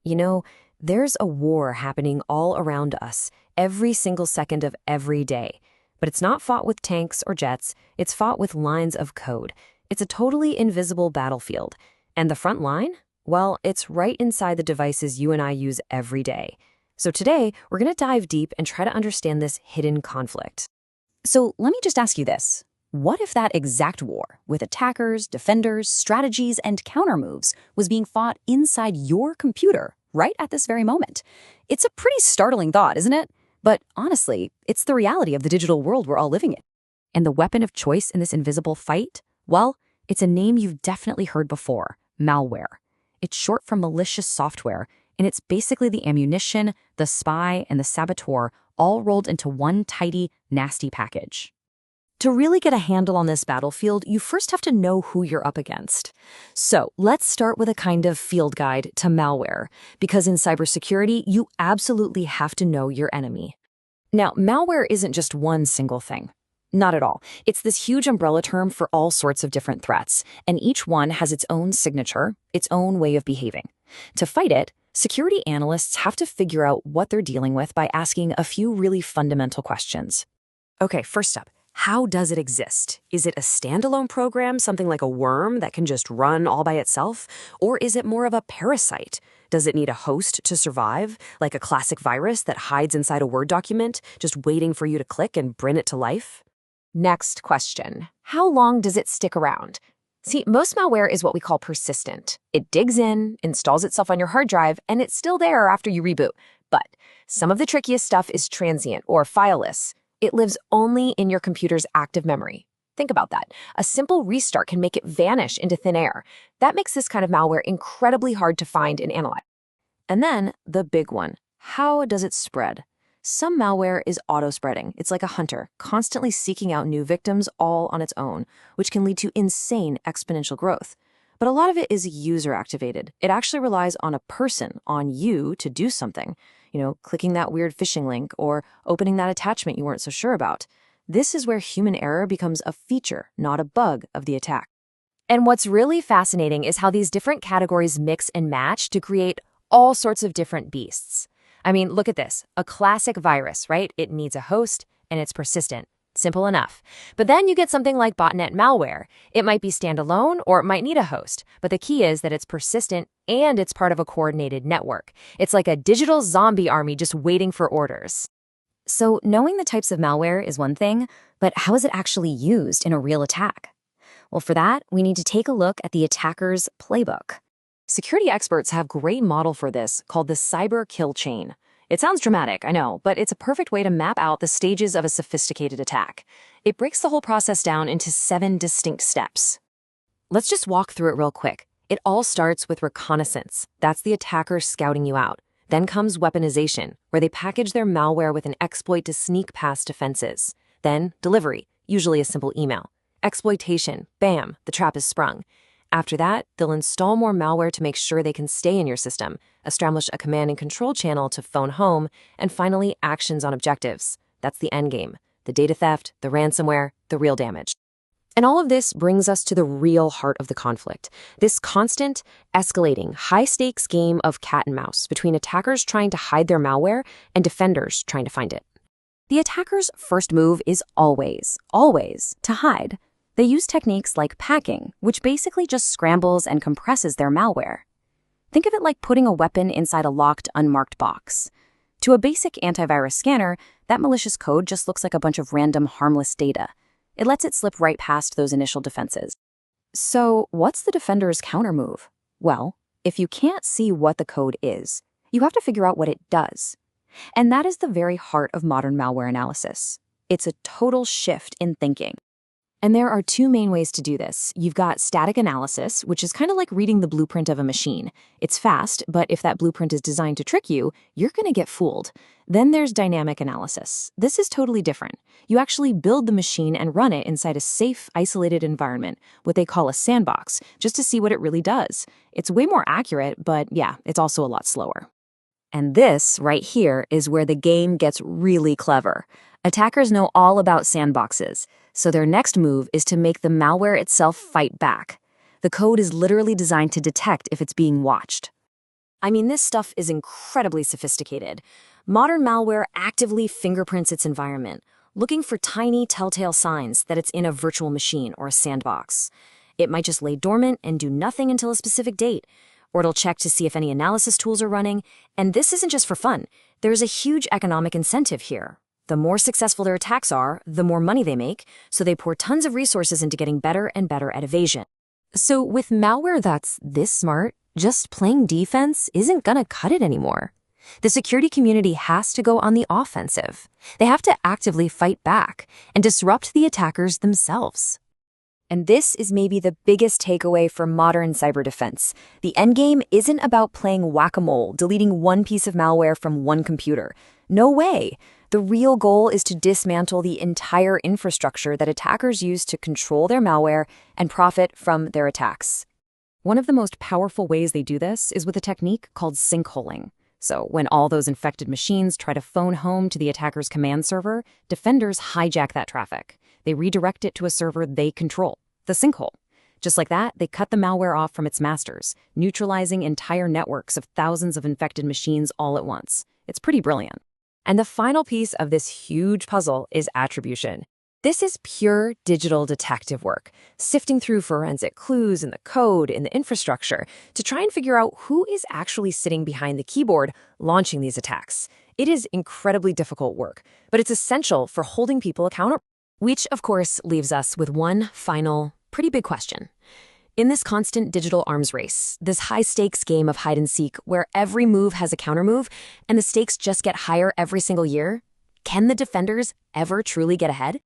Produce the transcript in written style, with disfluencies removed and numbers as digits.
You know, there's a war happening all around us, every single second of every day. But it's not fought with tanks or jets, it's fought with lines of code. It's a totally invisible battlefield. And the front line? Well, it's right inside the devices you and I use every day. So today, we're going to dive deep and try to understand this hidden conflict. So let me just ask you this. What if that exact war, with attackers, defenders, strategies, and countermoves, was being fought inside your computer right at this very moment? It's a pretty startling thought, isn't it? But honestly, it's the reality of the digital world we're all living in. And the weapon of choice in this invisible fight? Well, it's a name you've definitely heard before, malware. It's short for malicious software, and it's basically the ammunition, the spy, and the saboteur all rolled into one tidy, nasty package. To really get a handle on this battlefield, you first have to know who you're up against. So let's start with a kind of field guide to malware, because in cybersecurity, you absolutely have to know your enemy. Now, malware isn't just one single thing. Not at all. It's this huge umbrella term for all sorts of different threats, and each one has its own signature, its own way of behaving. To fight it, security analysts have to figure out what they're dealing with by asking a few really fundamental questions. Okay, first up. How does it exist? Is it a standalone program, something like a worm that can just run all by itself? Or is it more of a parasite? Does it need a host to survive, like a classic virus that hides inside a Word document, just waiting for you to click and bring it to life? Next question. How long does it stick around? See, most malware is what we call persistent. It digs in, installs itself on your hard drive, and it's still there after you reboot. But some of the trickiest stuff is transient or fileless. It lives only in your computer's active memory. Think about that. A simple restart can make it vanish into thin air. That makes this kind of malware incredibly hard to find and analyze. And then the big one. How does it spread? Some malware is auto-spreading. It's like a hunter, constantly seeking out new victims all on its own, which can lead to insane exponential growth. But a lot of it is user-activated. It actually relies on a person, on you, to do something. Clicking that weird phishing link or opening that attachment you weren't so sure about. This is where human error becomes a feature, not a bug of the attack. And what's really fascinating is how these different categories mix and match to create all sorts of different beasts. I mean, look at this. A classic virus, right? It needs a host and it's persistent. Simple enough. But then you get something like botnet malware. It might be standalone or it might need a host, but the key is that it's persistent and it's part of a coordinated network. It's like a digital zombie army just waiting for orders. So knowing the types of malware is one thing, but how is it actually used in a real attack? Well, for that, we need to take a look at the attacker's playbook. Security experts have a great model for this called the cyber kill chain. It sounds dramatic, I know, but it's a perfect way to map out the stages of a sophisticated attack. It breaks the whole process down into 7 distinct steps. Let's just walk through it real quick. It all starts with reconnaissance. That's the attacker scouting you out. Then comes weaponization, where they package their malware with an exploit to sneak past defenses. Then delivery, usually a simple email. Exploitation, bam, the trap is sprung. After that, they'll install more malware to make sure they can stay in your system, establish a command and control channel to phone home, and finally, actions on objectives. That's the end game. The data theft, the ransomware, the real damage. And all of this brings us to the real heart of the conflict. This constant, escalating, high-stakes game of cat and mouse between attackers trying to hide their malware and defenders trying to find it. The attacker's first move is always to hide. They use techniques like packing, which basically just scrambles and compresses their malware. Think of it like putting a weapon inside a locked, unmarked box. To a basic antivirus scanner, that malicious code just looks like a bunch of random, harmless data. It lets it slip right past those initial defenses. So, what's the defender's countermove? Well, if you can't see what the code is, you have to figure out what it does. And that is the very heart of modern malware analysis. It's a total shift in thinking. And there are 2 main ways to do this. You've got static analysis, which is kind of like reading the blueprint of a machine. It's fast, but if that blueprint is designed to trick you, you're going to get fooled. Then there's dynamic analysis. This is totally different. You actually build the machine and run it inside a safe, isolated environment, what they call a sandbox, just to see what it really does. It's way more accurate, but yeah, it's also a lot slower. And this, right here, is where the game gets really clever. Attackers know all about sandboxes, so their next move is to make the malware itself fight back. The code is literally designed to detect if it's being watched. I mean, this stuff is incredibly sophisticated. Modern malware actively fingerprints its environment, looking for tiny telltale signs that it's in a virtual machine or a sandbox. It might just lay dormant and do nothing until a specific date, or it'll check to see if any analysis tools are running. And this isn't just for fun. There's a huge economic incentive here. The more successful their attacks are, the more money they make, so they pour tons of resources into getting better and better at evasion. So with malware that's this smart, just playing defense isn't gonna cut it anymore. The security community has to go on the offensive. They have to actively fight back and disrupt the attackers themselves. And this is maybe the biggest takeaway for modern cyber defense. The endgame isn't about playing whack-a-mole, deleting one piece of malware from one computer. No way. The real goal is to dismantle the entire infrastructure that attackers use to control their malware and profit from their attacks. One of the most powerful ways they do this is with a technique called sinkholing. So when all those infected machines try to phone home to the attacker's command server, defenders hijack that traffic. They redirect it to a server they control, the sinkhole. Just like that, they cut the malware off from its masters, neutralizing entire networks of thousands of infected machines all at once. It's pretty brilliant. And the final piece of this huge puzzle is attribution. This is pure digital detective work, sifting through forensic clues in the code, in the infrastructure, to try and figure out who is actually sitting behind the keyboard launching these attacks. It is incredibly difficult work, but it's essential for holding people accountable. Which, of course, leaves us with one final, pretty big question. In this constant digital arms race, this high-stakes game of hide-and-seek where every move has a countermove and the stakes just get higher every single year, can the defenders ever truly get ahead?